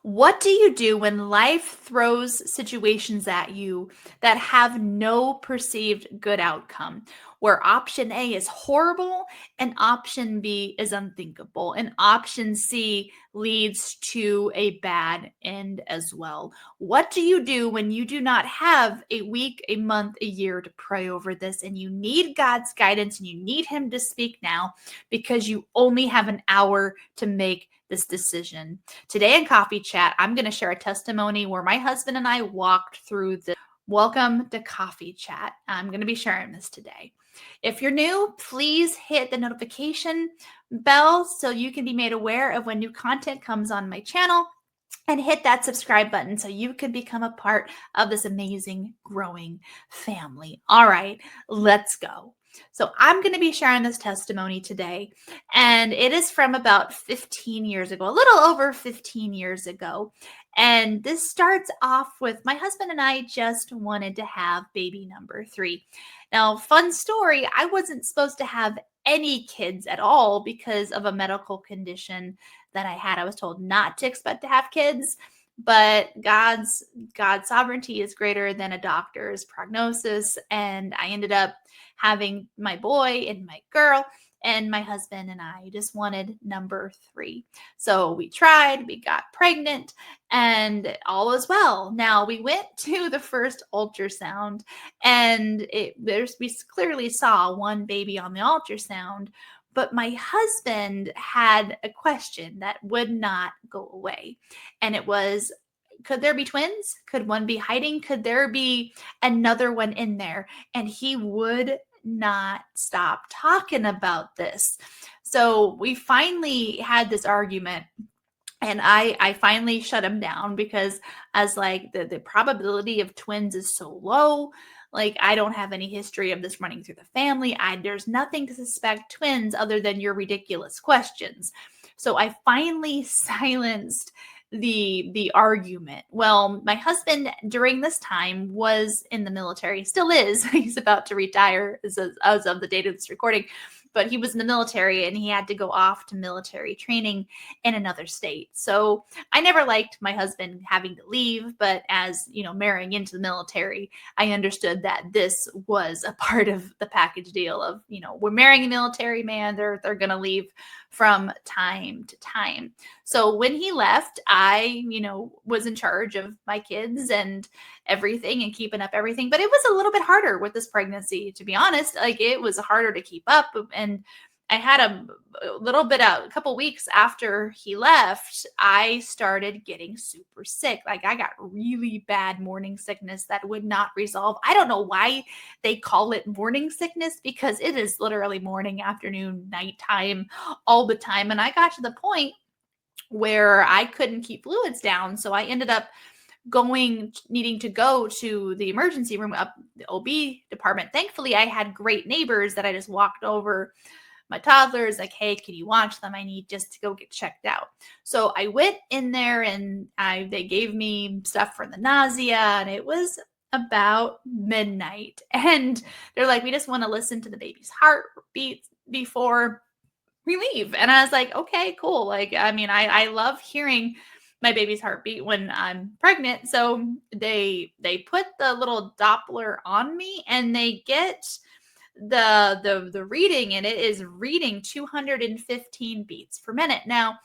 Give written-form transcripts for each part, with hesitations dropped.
What do you do when life throws situations at you that have no perceived good outcome? Where option A is horrible and option B is unthinkable, and option C leads to a bad end as well. What do you do when you do not have a week, a month, a year to pray over this and you need God's guidance and you need Him to speak now because you only have an hour to make this decision? Today in Coffee Chat, I'm going to share a testimony where my husband and I walked through this. Welcome to Coffee Chat. I'm going to be sharing this today. If you're new, please hit the notification bell so you can be made aware of when new content comes on my channel, and hit that subscribe button so you can become a part of this amazing growing family. All right, let's go. So I'm going to be sharing this testimony today, and it is from about 15 years ago, a little over 15 years ago. And this starts off with my husband and I just wanted to have baby number 3. Now, fun story, I wasn't supposed to have any kids at all because of a medical condition that I had. I was told not to expect to have kids, but God's sovereignty is greater than a doctor's prognosis, and I ended up having my boy and my girl, and my husband and I just wanted number 3. So we tried, we got pregnant, and all was well. Now we went to the first ultrasound, and we clearly saw one baby on the ultrasound, but my husband had a question that would not go away. And it was, could there be twins? Could one be hiding? Could there be another one in there? And he would not stop talking about this. So we finally had this argument, and I finally shut him down because as like the probability of twins is so low. Like, I don't have any history of this running through the family. There's nothing to suspect twins other than your ridiculous questions. So I finally silenced the argument. Well, my husband during this time was in the military, still is. He's about to retire as of the date of this recording, but he was in the military and he had to go off to military training in another state. So I never liked my husband having to leave, but as you know, marrying into the military, I understood that this was a part of the package deal of, we're marrying a military man, they're going to leave from time to time. So when he left, I, was in charge of my kids and everything and keeping up everything. But it was a little bit harder with this pregnancy, to be honest. Like, it was harder to keep up. And I had a couple weeks after he left, I started getting super sick. Like, I got really bad morning sickness that would not resolve. I don't know why they call it morning sickness, because it is literally morning, afternoon, nighttime, all the time. And I got to the point where I couldn't keep fluids down. So I ended up needing to go to the emergency room, up the OB department. Thankfully, I had great neighbors that I just walked over my toddlers, like, hey, can you watch them? I need just to go get checked out. So I went in there and they gave me stuff for the nausea, and it was about midnight. And they're like, we just want to listen to the baby's heartbeat before we leave. And I was like, okay, cool. Like, I love hearing my baby's heartbeat when I'm pregnant. So they put the little Doppler on me, and they get the reading, and it is reading 215 beats per minute. Now,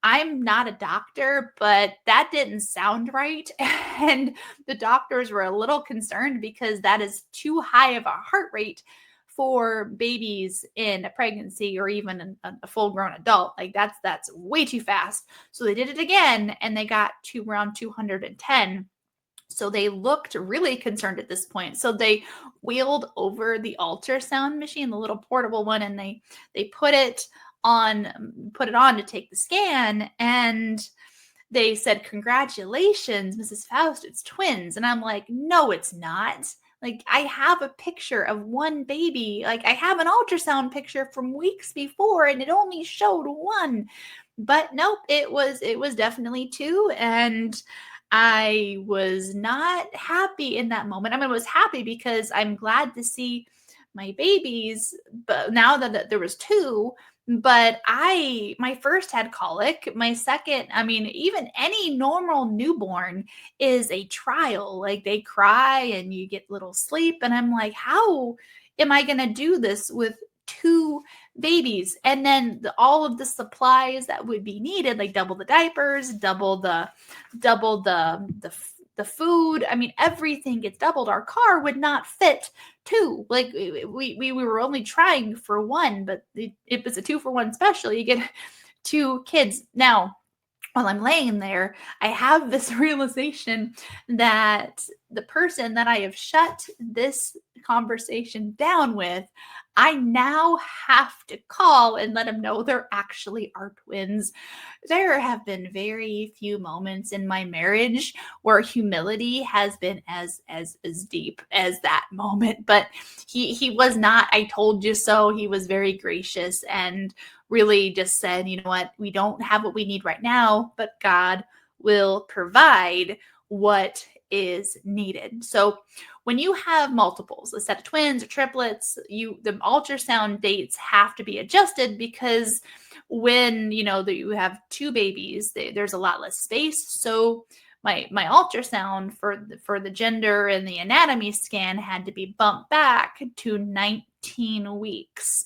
I'm not a doctor, but that didn't sound right. And the doctors were a little concerned because that is too high of a heart rate for babies in a pregnancy or even a full grown adult. Like, that's way too fast. So they did it again, and they got to around 210. So they looked really concerned at this point. So they wheeled over the ultrasound machine, the little portable one, and they put it on to take the scan. And they said, congratulations, Mrs. Faust, it's twins. And I'm like, no, it's not. Like, I have a picture of one baby. Like, I have an ultrasound picture from weeks before, and it only showed one. But nope, it was definitely 2. And I was not happy in that moment. I was happy because I'm glad to see my babies, but now that there was 2, But my first had colic. My second, I mean, even any normal newborn is a trial. Like they cry and you get little sleep. And I'm like, how am I going to do this with two babies? And then all of the supplies that would be needed, like double the diapers, double the food. I mean, everything gets doubled. Our car would not fit two. Like we were only trying for one, but it was a 2-for-1 special. You get two kids. Now, while I'm laying there, I have this realization that the person that I have shut this conversation down with, I now have to call and let them know there actually are twins. There have been very few moments in my marriage where humility has been as deep as that moment, but he was not I told you so. He was very gracious and really just said, you know what, we don't have what we need right now, but God will provide what is needed. So when you have multiples, a set of twins or triplets, the ultrasound dates have to be adjusted because when you have two babies, there's a lot less space. So my ultrasound for the gender and the anatomy scan had to be bumped back to 19 weeks.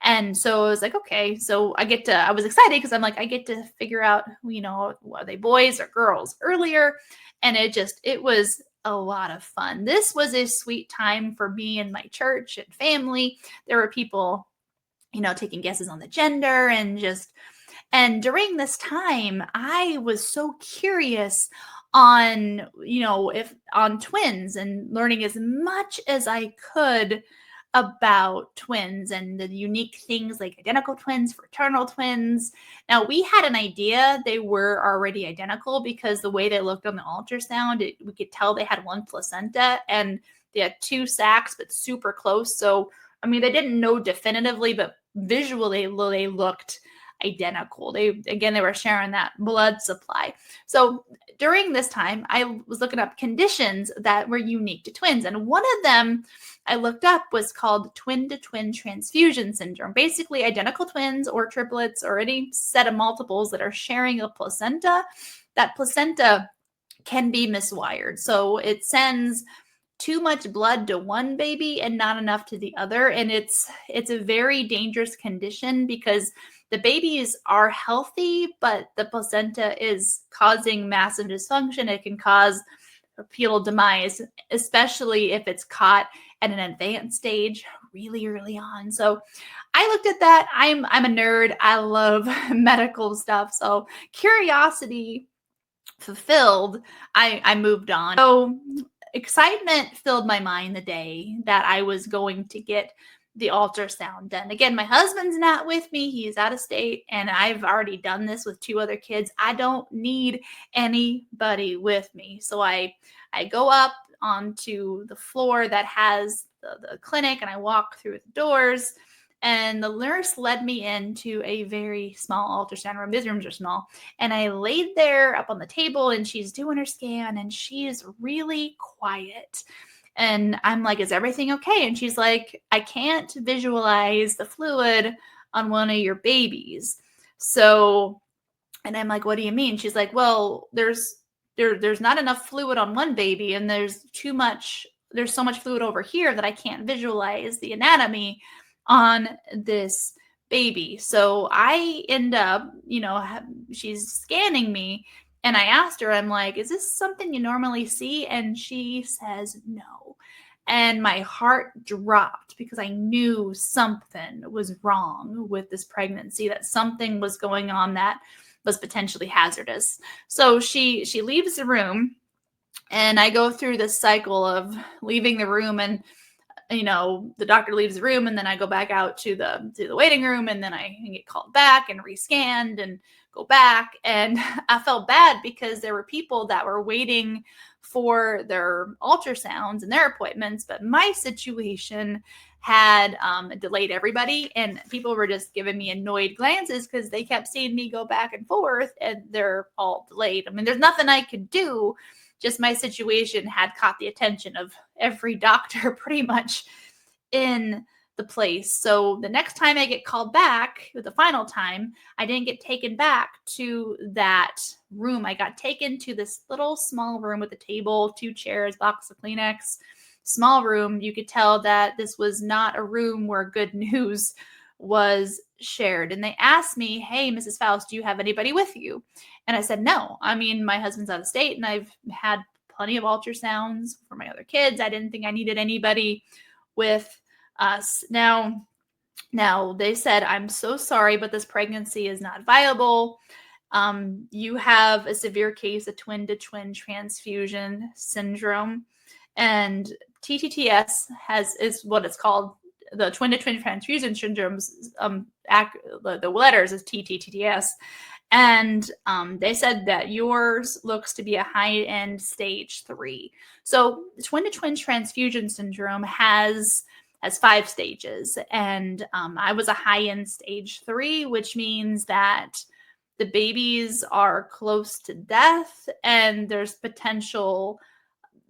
And so I was like, okay, so I was excited because I'm like, I get to figure out, are they boys or girls earlier? And it was a lot of fun. This was a sweet time for me and my church and family. There were people, taking guesses on the gender and during this time, I was so curious on, if on twins and learning as much as I could about twins and the unique things like identical twins, fraternal twins. Now, we had an idea they were already identical because the way they looked on the ultrasound, we could tell they had one placenta and they had two sacs, but super close. So, I mean, they didn't know definitively, but visually they looked identical. They were sharing that blood supply. So during this time, I was looking up conditions that were unique to twins. And one of them I looked up was called twin-to-twin transfusion syndrome. Basically, identical twins or triplets or any set of multiples that are sharing a placenta, that placenta can be miswired. So it sends too much blood to one baby and not enough to the other. And it's a very dangerous condition because the babies are healthy, but the placenta is causing massive dysfunction. It can cause fetal demise, especially if it's caught at an advanced stage really early on. So I looked at that. I'm a nerd. I love medical stuff. So curiosity fulfilled, I moved on. So excitement filled my mind the day that I was going to get the ultrasound done. Again, my husband's not with me. He's out of state, and I've already done this with two other kids. I don't need anybody with me. So I go up onto the floor that has the clinic, and I walk through the doors. And the nurse led me into a very small ultrasound room. These rooms are small. And I laid there up on the table and she's doing her scan and she's really quiet. And I'm like, is everything okay? And she's like, I can't visualize the fluid on one of your babies. So, and I'm like, what do you mean? She's like, well, there's not enough fluid on one baby and there's so much fluid over here that I can't visualize the anatomy on this baby. So I end up, she's scanning me and I asked her, I'm like, is this something you normally see? And she says no. And my heart dropped because I knew something was wrong with this pregnancy, that something was going on that was potentially hazardous. So she leaves the room and I go through this cycle of leaving the room and the doctor leaves the room and then I go back out to the waiting room and then I get called back and rescanned and go back. And I felt bad because there were people that were waiting for their ultrasounds and their appointments, but my situation had delayed everybody and people were just giving me annoyed glances because they kept seeing me go back and forth and they're all delayed. I mean, there's nothing I could do. Just my situation had caught the attention of every doctor pretty much in the place. So the next time I get called back, the final time, I didn't get taken back to that room. I got taken to this little small room with a table, 2 chairs, box of Kleenex, small room. You could tell that this was not a room where good news was shared. And they asked me, "Hey, Mrs. Faust, do you have anybody with you?" And I said, "No. I mean, my husband's out of state and I've had plenty of ultrasounds for my other kids. I didn't think I needed anybody with us." Now they said, "I'm so sorry, but this pregnancy is not viable. You have a severe case of twin to twin transfusion syndrome, and TTTS is what it's called. The twin to twin transfusion syndromes, the letters is TTTS, and they said that yours looks to be a high-end stage 3. So twin to twin transfusion syndrome has 5 stages, and I was a high-end stage 3, which means that the babies are close to death, and there's potential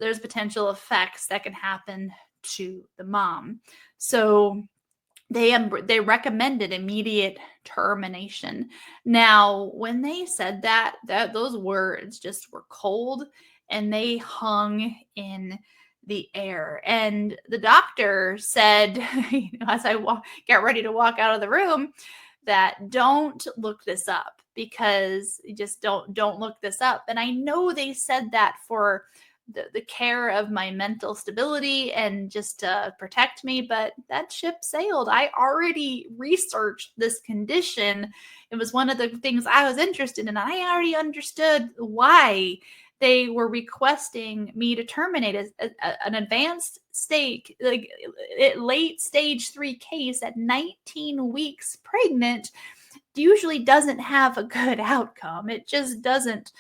effects that can happen to the mom. So they recommended immediate termination. Now, when they said that those words just were cold and they hung in the air. And the doctor said, as I get ready to walk out of the room, that don't look this up, because you just don't look this up. And I know they said that for the care of my mental stability and just to protect me, but that ship sailed. I already researched this condition. It was one of the things I was interested in. I already understood why they were requesting me to terminate an advanced state, like late stage 3 case at 19 weeks pregnant. Usually doesn't have a good outcome. It just doesn't.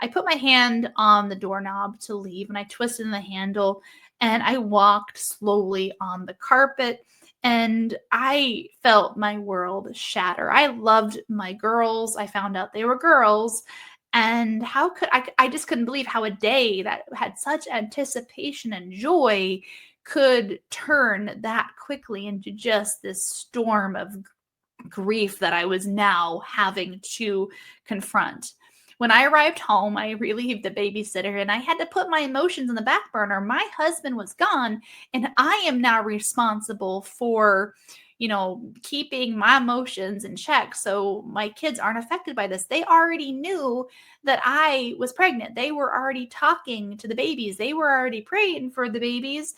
I put my hand on the doorknob to leave, and I twisted the handle and I walked slowly on the carpet, and I felt my world shatter. I loved my girls. I found out they were girls. And how could I just couldn't believe how a day that had such anticipation and joy could turn that quickly into just this storm of grief that I was now having to confront. When I arrived home, I relieved the babysitter and I had to put my emotions on the back burner. My husband was gone, and I am now responsible for, keeping my emotions in check so my kids aren't affected by this. They already knew that I was pregnant. They were already talking to the babies. They were already praying for the babies.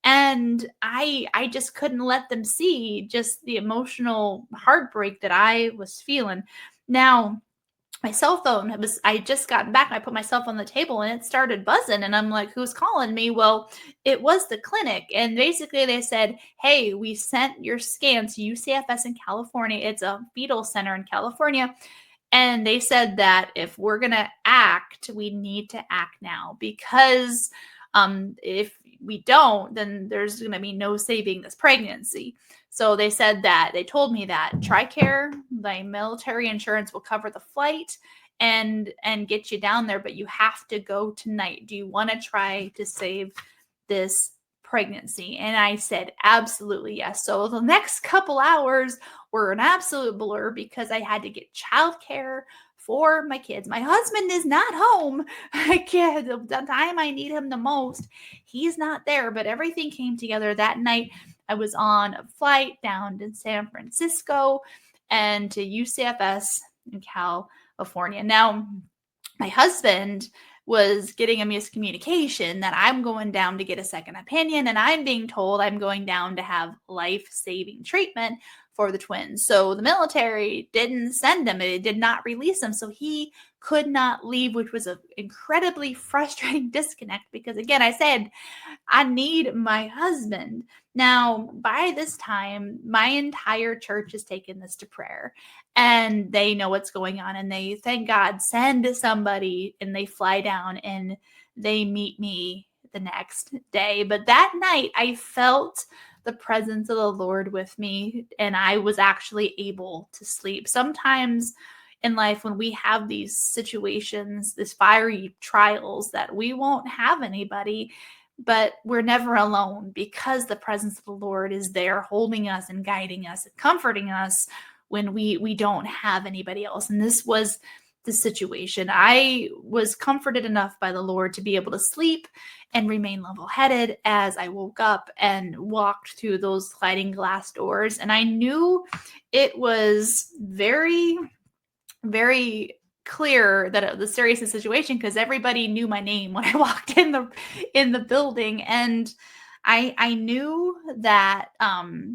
And I just couldn't let them see just the emotional heartbreak that I was feeling. Now, my cell phone I just gotten back. I put my cell phone on the table and it started buzzing. And I'm like, "Who's calling me?" Well, it was the clinic. And basically they said, "Hey, we sent your scan to UCFS in California." It's a fetal center in California. And they said that if we're going to act, we need to act now, because if we don't, then there's going to be no saving this pregnancy. So they said that they told me that TRICARE, my military insurance, will cover the flight and get you down there, but you have to go tonight. Do you want to try to save this pregnancy? And I said, absolutely yes. So the next couple hours were an absolute blur because I had to get childcare for my kids. My husband is not home. The time I need him the most, he's not there. But everything came together that night. I was on a flight down to San Francisco and to UCFS in California. Now, my husband was getting a miscommunication that I'm going down to get a second opinion, and I'm being told I'm going down to have life-saving treatment for the twins. So the military didn't send him. It did not release him. So he could not leave, which was an incredibly frustrating disconnect because, again, I said, I need my husband. Now, by this time, my entire church has taken this to prayer and they know what's going on, and they, thank God, send somebody and they fly down and they meet me the next day. But that night I felt the presence of the Lord with me, and I was actually able to sleep. Sometimes in life, when we have these situations, these fiery trials that we won't have anybody, but we're never alone because the presence of the Lord is there holding us and guiding us and comforting us when we don't have anybody else. And this was the situation. I was comforted enough by the Lord to be able to sleep and remain level-headed as I woke up and walked through those sliding glass doors. And I knew it was very, very clear that it was serious situation because everybody knew my name when I walked in the building, and I knew that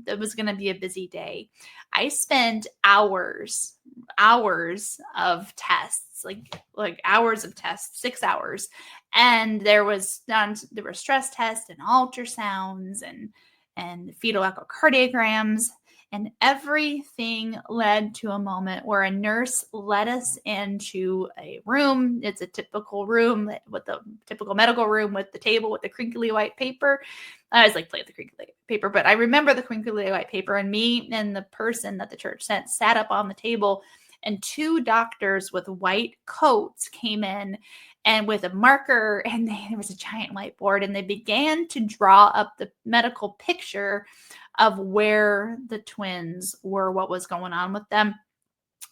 it was going to be a busy day. I spent hours of tests, like hours of tests, 6 hours, and there were stress tests and ultrasounds and fetal echocardiograms, and everything led to a moment where a nurse led us into a room. It's a typical room with the typical medical room with the table with the crinkly white paper. I always like play with the crinkly white paper, but I remember the crinkly white paper, and me and the person that the church sent sat up on the table, and two doctors with white coats came in and with a marker, and there was a giant whiteboard, and they began to draw up the medical picture of where the twins were, what was going on with them.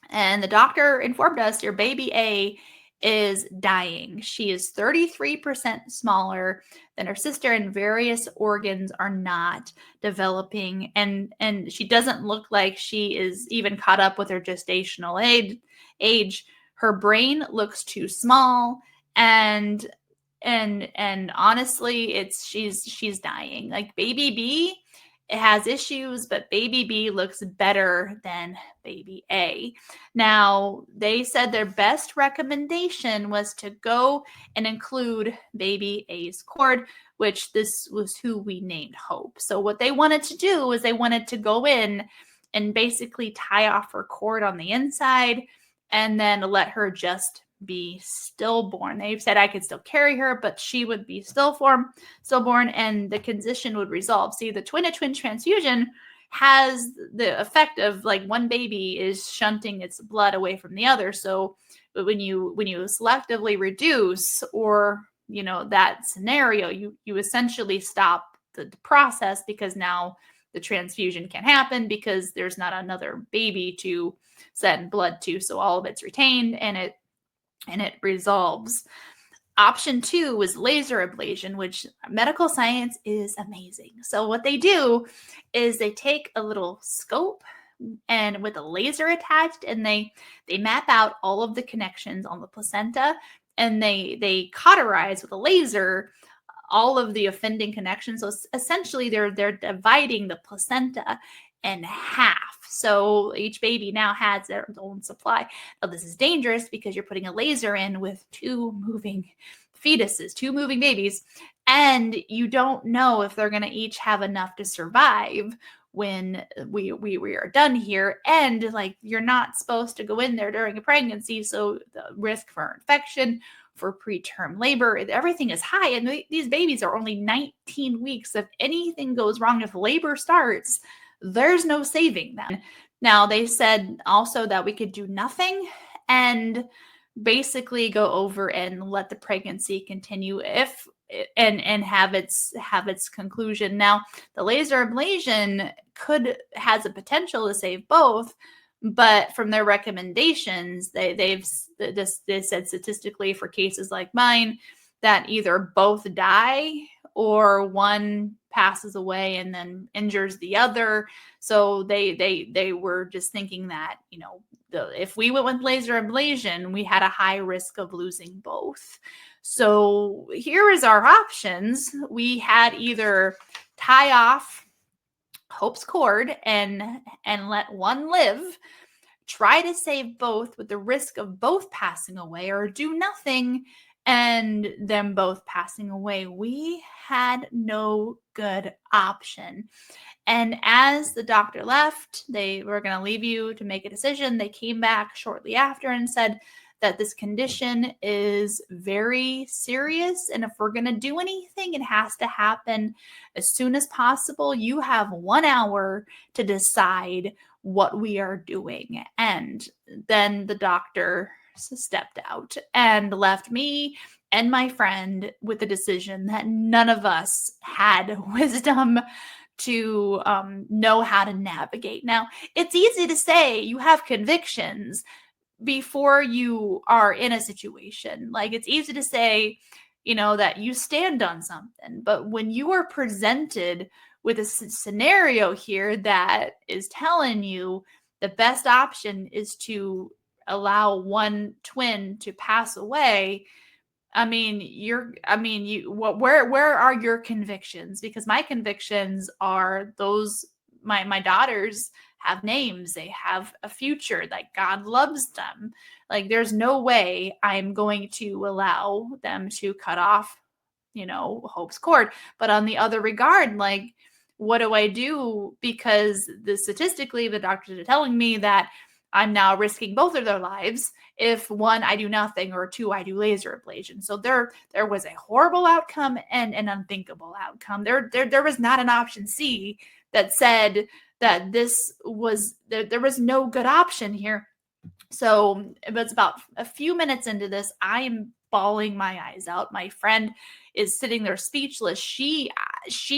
And the doctor informed us your baby A is dying. She is 33% smaller than her sister, and various organs are not developing. And she doesn't look like she is even caught up with her gestational age. Her brain looks too small, and honestly, she's dying. Like baby B, it has issues, but baby B looks better than baby A. Now, they said their best recommendation was to go and include baby A's cord, which this was who we named Hope. So what they wanted to do is they wanted to go in and basically tie off her cord on the inside and then let her just be stillborn. They've said I could still carry her, but she would be stillborn, and the condition would resolve. See, the twin-to-twin transfusion has the effect of like one baby is shunting its blood away from the other. So when you selectively reduce, or that scenario, you essentially stop the process, because now the transfusion can happen because there's not another baby to send blood to. So all of it's retained and it resolves. Option 2 was laser ablation, which medical science is amazing. So what they do is they take a little scope and with a laser attached, and they map out all of the connections on the placenta, and they cauterize with a laser all of the offending connections. So essentially they're dividing the placenta in half. So each baby now has their own supply. Now this is dangerous because you're putting a laser in with two moving fetuses, two moving babies, and you don't know if they're going to each have enough to survive when we are done here. And like, you're not supposed to go in there during a pregnancy, so the risk for infection, for preterm labor, everything is high, and these babies are only 19 weeks. If anything goes wrong, if labor starts, there's no saving them. Now, they said also that we could do nothing and basically go over and let the pregnancy continue and have its conclusion. Now, the laser ablation has a potential to save both, but from their recommendations, they said statistically for cases like mine that either both die or one passes away and then injures the other. So they were just thinking that, if we went with laser ablation, we had a high risk of losing both. So here is our options. We had either tie off Hope's cord and let one live, try to save both with the risk of both passing away, or do nothing and them both passing away. We had no good option. And as the doctor left, they were going to leave you to make a decision. They came back shortly after and said that this condition is very serious, and if we're going to do anything, it has to happen as soon as possible. You have 1 hour to decide what we are doing. And then the doctor nurse stepped out and left me and my friend with the decision that none of us had wisdom to know how to navigate. Now, it's easy to say you have convictions before you are in a situation. Like, it's easy to say, that you stand on something, but when you are presented with a scenario here that is telling you the best option is to allow one twin to pass away, where are your convictions? Because my convictions are those, my daughters have names, they have a future, like God loves them. Like, there's no way I'm going to allow them to cut off, Hope's cord. But on the other regard, like, what do I do? Because statistically, the doctors are telling me that I'm now risking both of their lives if one, I do nothing, or two, I do laser ablation. So there was a horrible outcome and an unthinkable outcome. There was not an option C that said that there was no good option here. So it was about a few minutes into this, I am bawling my eyes out. My friend is sitting there speechless. She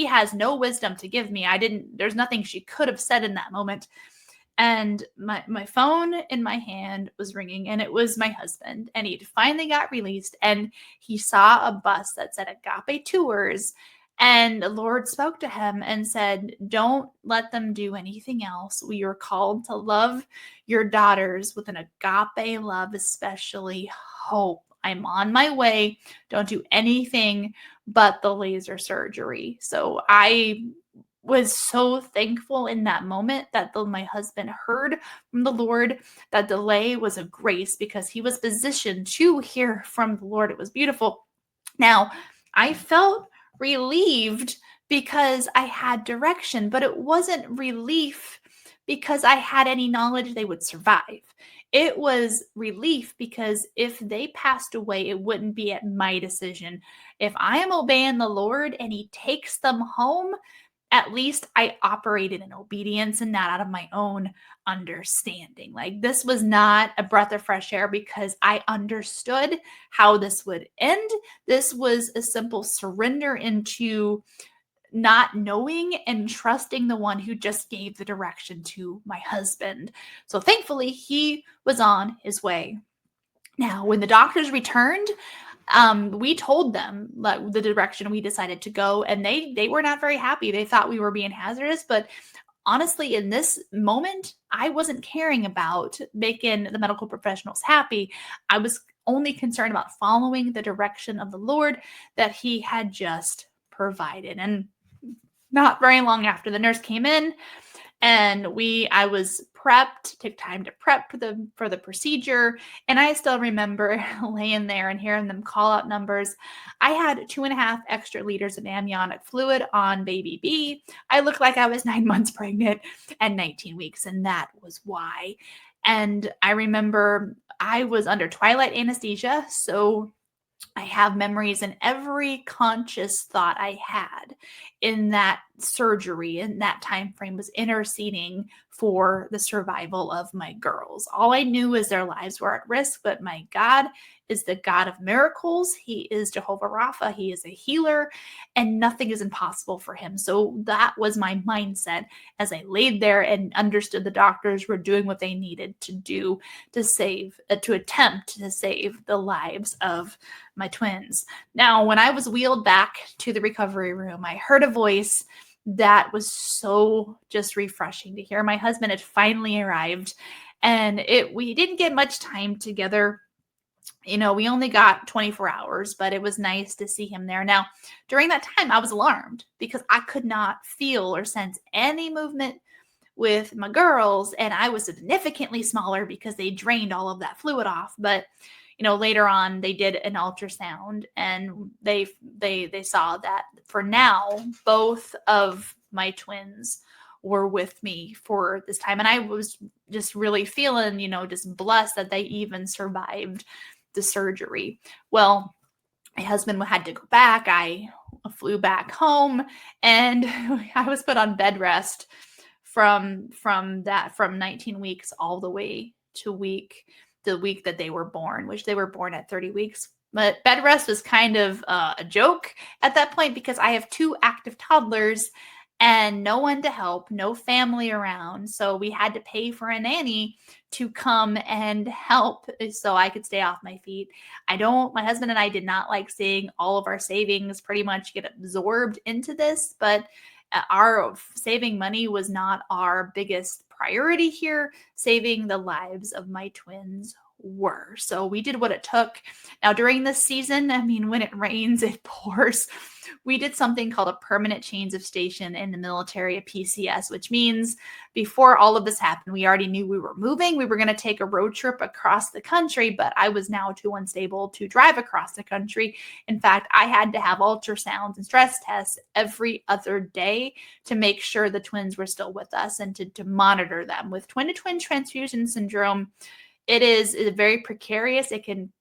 has no wisdom to give me. There's nothing she could have said in that moment. And my phone in my hand was ringing, and it was my husband, and he finally got released, and he saw a bus that said Agape Tours, and the Lord spoke to him and said, don't let them do anything else. We are called to love your daughters with an agape love, especially Hope. I'm on my way. Don't do anything but the laser surgery. So I was so thankful in that moment that my husband heard from the Lord. That delay was a grace because he was positioned to hear from the Lord. It was beautiful. Now, I felt relieved because I had direction, but it wasn't relief because I had any knowledge they would survive. It was relief because if they passed away, it wouldn't be at my decision. If I am obeying the Lord and he takes them home, at least I operated in obedience and not out of my own understanding. Like, this was not a breath of fresh air because I understood how this would end. This was a simple surrender into not knowing and trusting the one who just gave the direction to my husband. So thankfully, he was on his way. Now, when the doctors returned, we told them like the direction we decided to go, and they were not very happy. They thought we were being hazardous, but honestly, in this moment, I wasn't caring about making the medical professionals happy. I was only concerned about following the direction of the Lord that he had just provided. And not very long after, the nurse came in, and I was prepped, took time to prep for the procedure. And I still remember laying there and hearing them call out numbers. I had 2.5 extra liters of amniotic fluid on baby B. I looked like I was 9 months pregnant and 19 weeks, and that was why. And I remember I was under twilight anesthesia, so I have memories, and every conscious thought I had in that surgery in that time frame was interceding for the survival of my girls. All I knew is their lives were at risk, but my God is the God of miracles. He is Jehovah Rapha. He is a healer, and nothing is impossible for him. So that was my mindset as I laid there and understood the doctors were doing what they needed to do to attempt to save the lives of my twins. Now, when I was wheeled back to the recovery room, I heard a voice that was so just refreshing to hear. My husband had finally arrived, and we didn't get much time together. We only got 24 hours, but it was nice to see him there. Now, during that time, I was alarmed because I could not feel or sense any movement with my girls, and I was significantly smaller because they drained all of that fluid off. But later on, they did an ultrasound, and they saw that for now, both of my twins were with me for this time. And I was just really feeling, just blessed that they even survived the surgery. Well, my husband had to go back. I flew back home, and I was put on bed rest from 19 weeks all the way to week the week that they were born, which they were born at 30 weeks. But bed rest was kind of a joke at that point because I have 2 active toddlers and no one to help, no family around. So we had to pay for a nanny to come and help so I could stay off my feet. My husband and I did not like seeing all of our savings pretty much get absorbed into this, but our saving money was not our biggest priority here. Saving the lives of my twins were. So we did what it took. Now, during this season, I mean, when it rains, it pours. We did something called a permanent change of station in the military, a PCS, which means before all of this happened, we already knew we were moving. We were going to take a road trip across the country, but I was now too unstable to drive across the country. In fact, I had to have ultrasounds and stress tests every other day to make sure the twins were still with us and to monitor them. With twin-to-twin transfusion syndrome, it is very precarious. It can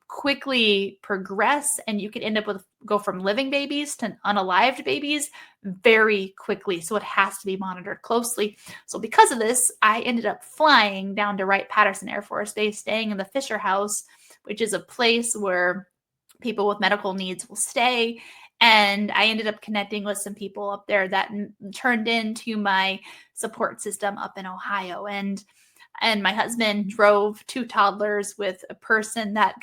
quickly progress, and you can end up with go from living babies to unalived babies very quickly. So it has to be monitored closely. So because of this, I ended up flying down to Wright-Patterson Air Force Base, staying in the Fisher House, which is a place where people with medical needs will stay. And I ended up connecting with some people up there that turned into my support system up in Ohio. And my husband drove 2 toddlers with a person that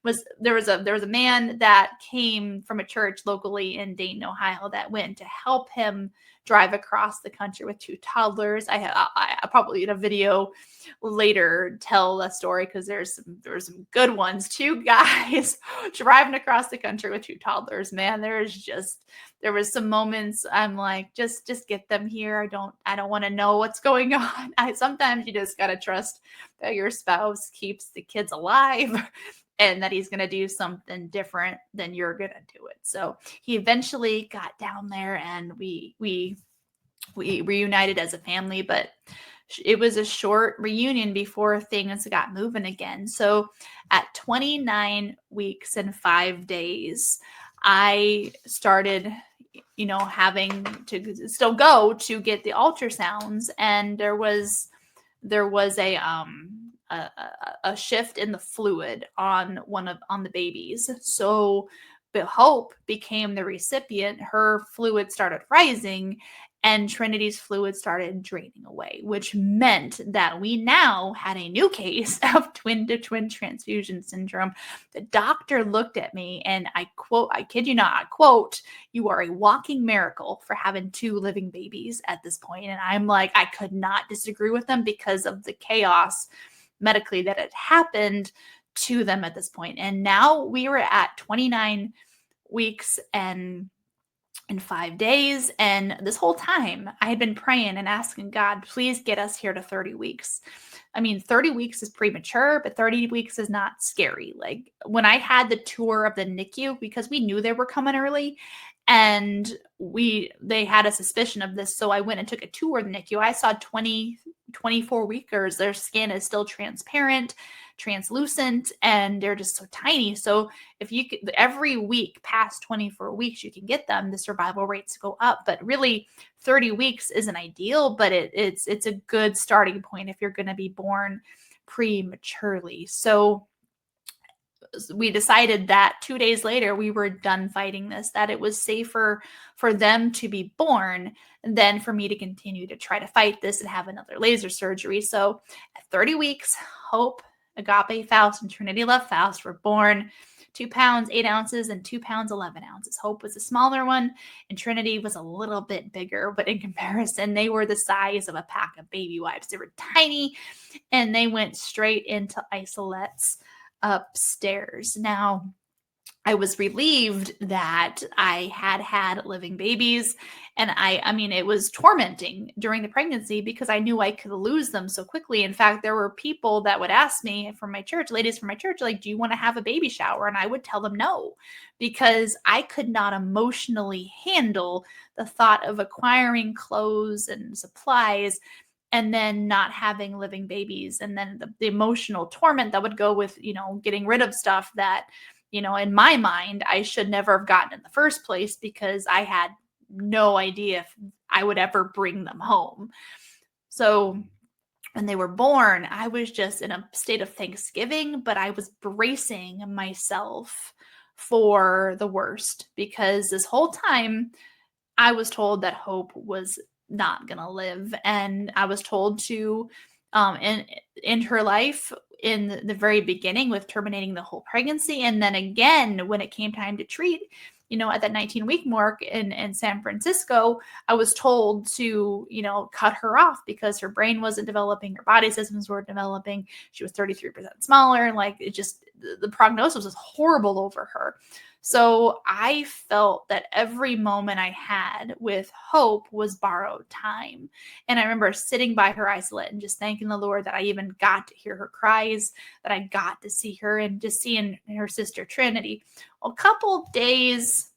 there was a man that came from a church locally in Dayton, Ohio, that went to help him drive across the country with 2 toddlers. I probably in a video later tell the story because there's some good ones. 2 guys driving across the country with 2 toddlers. Man, there was some moments I'm like, just get them here. I don't want to know what's going on. Sometimes you just gotta trust that your spouse keeps the kids alive and that he's gonna do something different than you're gonna do it. So he eventually got down there and we reunited as a family, but it was a short reunion before things got moving again. So at 29 weeks and 5 days, I started having to still go to get the ultrasounds, and there was a shift in the fluid on the babies. So Hope became the recipient. Her fluid started rising, and Trinity's fluid started draining away, which meant that we now had a new case of twin-to-twin transfusion syndrome. The doctor looked at me and I kid you not, I quote, "You are a walking miracle for having 2 living babies at this point." And I'm like, I could not disagree with them because of the chaos medically that had happened to them at this point. And now we were at 29 weeks and 5 days. And this whole time I had been praying and asking God, please get us here to 30 weeks. I mean, 30 weeks is premature, but 30 weeks is not scary. Like when I had the tour of the NICU, because we knew they were coming early and they had a suspicion of this. So I went and took a tour of the NICU. I saw 24 weekers. Their skin is still transparent, translucent, and they're just so tiny. So if you could, every week past 24 weeks, you can get them, the survival rates go up. But really 30 weeks isn't ideal, but it's a good starting point if you're going to be born prematurely. So we decided that 2 days later we were done fighting this, that it was safer for them to be born than for me to continue to try to fight this and have another laser surgery. So at 30 weeks, Hope, Agape Faust, and Trinity Love Faust were born. 2 pounds, 8 ounces, and 2 pounds, 11 ounces. Hope was a smaller one, and Trinity was a little bit bigger, but in comparison, they were the size of a pack of baby wipes. They were tiny, and they went straight into isolettes upstairs. Now, I was relieved that I had living babies, and I mean, it was tormenting during the pregnancy because I knew I could lose them so quickly. In fact, there were people that would ask me from my church, ladies from my church, like, do you want to have a baby shower? And I would tell them no, because I could not emotionally handle the thought of acquiring clothes and supplies and then not having living babies, and then the emotional torment that would go with, getting rid of stuff that, in my mind, I should never have gotten in the first place because I had no idea if I would ever bring them home. So when they were born, I was just in a state of thanksgiving, but I was bracing myself for the worst because this whole time I was told that Hope was not going to live. And I was told to end her life in the very beginning with terminating the whole pregnancy. And then again, when it came time to treat, at that 19-week mark in San Francisco, I was told to, cut her off because her brain wasn't developing, her body systems weren't developing. She was 33% smaller. Like the prognosis was horrible over her. So I felt that every moment I had with Hope was borrowed time. And I remember sitting by her isolate and just thanking the Lord that I even got to hear her cries, that I got to see her, and just seeing her sister Trinity. A couple days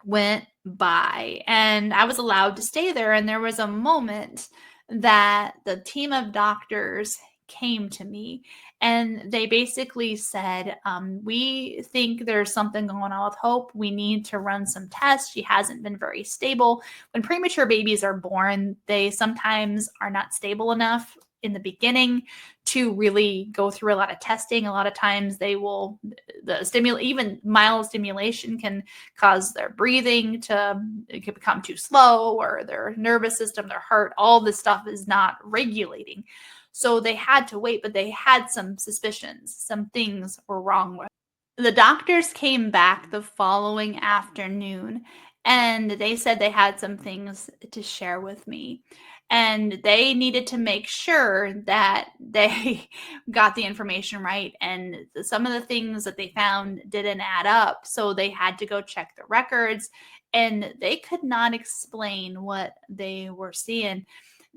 went by and I was allowed to stay there. And there was a moment that the team of doctors came to me and they basically said, we think there's something going on with Hope. We need to run some tests. She hasn't been very stable. When premature babies are born, they sometimes are not stable enough in the beginning to really go through a lot of testing. A lot of times even mild stimulation can cause their breathing to become too slow, or their nervous system, their heart, all this stuff is not regulating. So they had to wait, but they had some suspicions. Some things were wrong with her. The doctors came back the following afternoon and they said they had some things to share with me. And they needed to make sure that they got the information right. And some of the things that they found didn't add up. So they had to go check the records and they could not explain what they were seeing.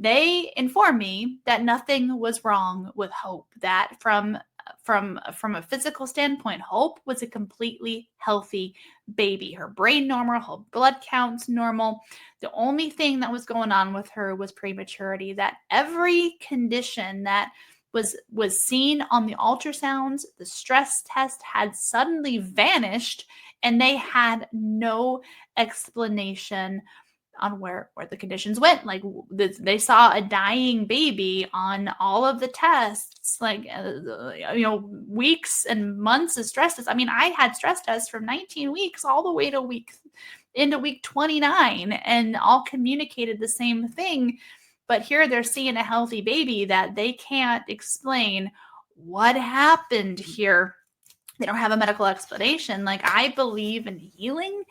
They informed me that nothing was wrong with Hope, that from a physical standpoint, Hope was a completely healthy baby. Her brain normal, her blood counts normal. The only thing that was going on with her was prematurity. That every condition that was seen on the ultrasounds, the stress test had suddenly vanished, and they had no explanation on where the conditions went. Like they saw a dying baby on all of the tests, like weeks and months of stress tests. I mean, I had stress tests from 19 weeks all the way to into week 29, and all communicated the same thing. But here they're seeing a healthy baby that they can't explain what happened here. They don't have a medical explanation. Like, I believe in healing.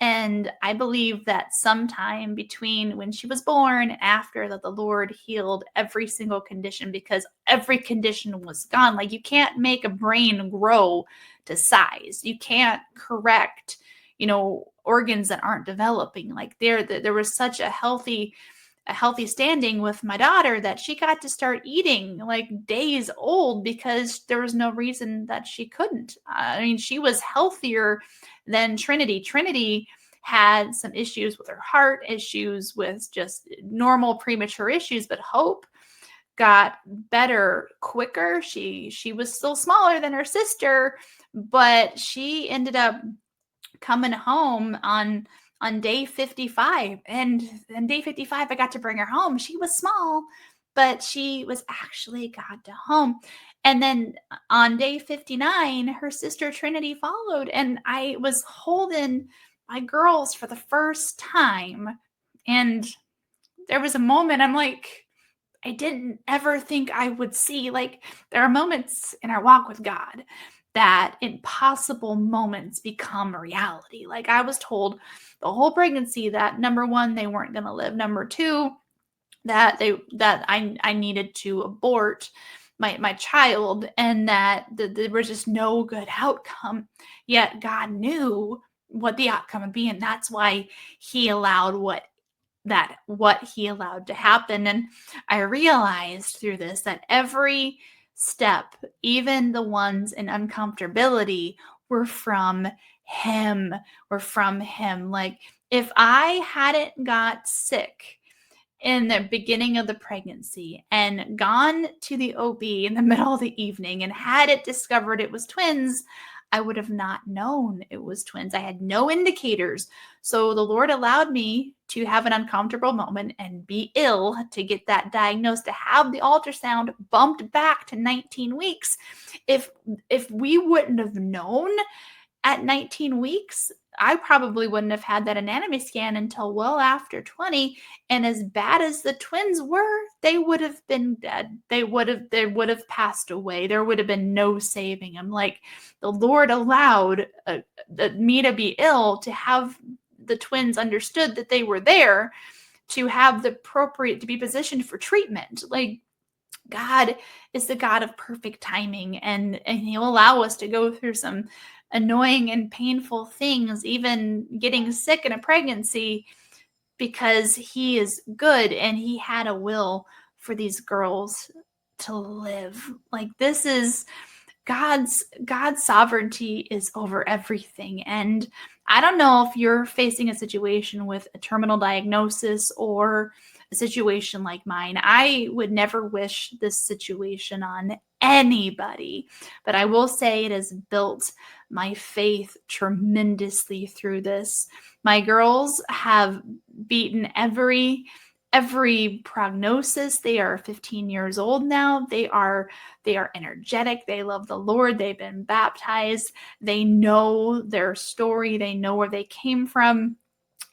And I believe that sometime between when she was born and after, that the Lord healed every single condition, because every condition was gone. Like, you can't make a brain grow to size. You can't correct, organs that aren't developing. Like, there was such a healthy standing with my daughter that she got to start eating like days old because there was no reason that she couldn't. I mean, she was healthier than Trinity. Trinity had some issues with her heart, issues with just normal premature issues, but Hope got better quicker. She was still smaller than her sister, but she ended up coming home on day 55. And on day 55, I got to bring her home. She was small, but she was actually got to home. And then on day 59, her sister Trinity followed, and I was holding my girls for the first time. And there was a moment I'm like, I didn't ever think I would see. Like, there are moments in our walk with God that impossible moments become a reality. Like, I was told the whole pregnancy that, number one, they weren't going to live. Number two, that I needed to abort my child, and that there was just no good outcome. Yet God knew what the outcome would be, and that's why He allowed what He allowed to happen. And I realized through this that every step, even the ones in uncomfortability, were from Him. Like, if I hadn't got sick in the beginning of the pregnancy and gone to the OB in the middle of the evening and had it discovered it was twins, I would have not known it was twins. I had no indicators. So the Lord allowed me to have an uncomfortable moment and be ill to get that diagnosed, to have the ultrasound bumped back to 19 weeks. If we wouldn't have known at 19 weeks, I probably wouldn't have had that anatomy scan until well after 20. And as bad as the twins were, they would have been dead. They would have passed away. There would have been no saving them. Like, the Lord allowed me to be ill, to have the twins understood that they were there, to have the appropriate, to be positioned for treatment. Like, God is the God of perfect timing, and he'll allow us to go through some annoying and painful things, even getting sick in a pregnancy, because he is good and he had a will for these girls to live. Like, this is God's sovereignty is over everything. And I don't know if you're facing a situation with a terminal diagnosis or a situation like mine. I would never wish this situation on anybody, but I will say it has built my faith tremendously through this. My girls have beaten every prognosis. They are 15 years old now. They are energetic. They love the Lord. They've been baptized. They know their story. They know where they came from.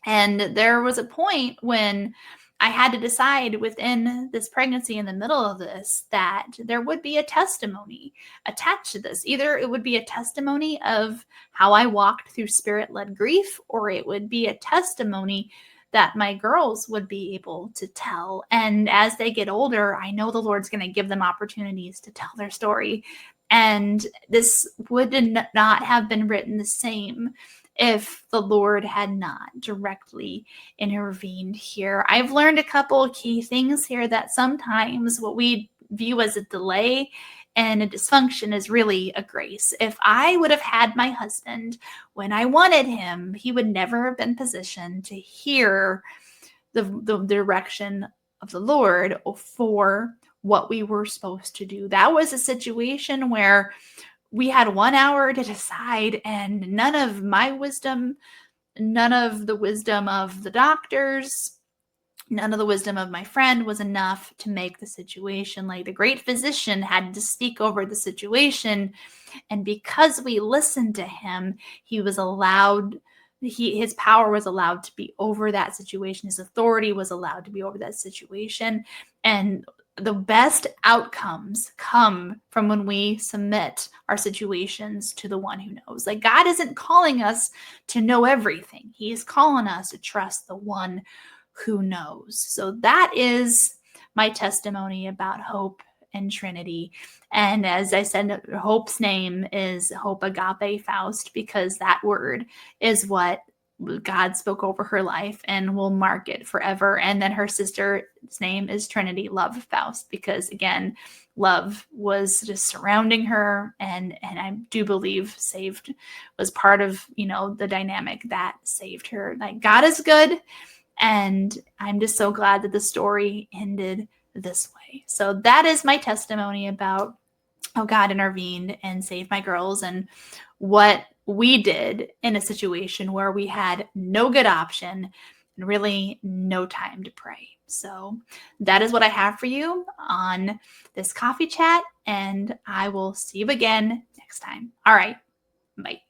And there was a point when I had to decide within this pregnancy, in the middle of this, that there would be a testimony attached to this. Either it would be a testimony of how I walked through spirit-led grief, or it would be a testimony that my girls would be able to tell. And as they get older, I know the Lord's going to give them opportunities to tell their story. And this would not have been written the same if the Lord had not directly intervened here. I've learned a couple of key things here, that sometimes what we view as a delay and a dysfunction is really a grace. If I would have had my husband when I wanted him, he would never have been positioned to hear the direction of the Lord for what we were supposed to do. That was a situation where we had 1 hour to decide, and none of my wisdom, none of the wisdom of the doctors, none of the wisdom of my friend was enough to make the situation. Like, the great physician had to speak over the situation. And because we listened to him, he was allowed, his power was allowed to be over that situation. His authority was allowed to be over that situation. And the best outcomes come from when we submit our situations to the one who knows. Like, God isn't calling us to know everything. He is calling us to trust the one who knows. So that is my testimony about Hope and Trinity. And as I said, Hope's name is Hope Agape Faust, because that word is what God spoke over her life and will mark it forever. And then her sister's name is Trinity Love Faust, because, again, love was just surrounding her, and I do believe saved was part of, the dynamic that saved her. Like, God is good, and I'm just so glad that the story ended this way. So that is my testimony about how God intervened and saved my girls, and what we did in a situation where we had no good option and really no time to pray. So that is what I have for you on this coffee chat, and I will see you again next time. All right. Bye.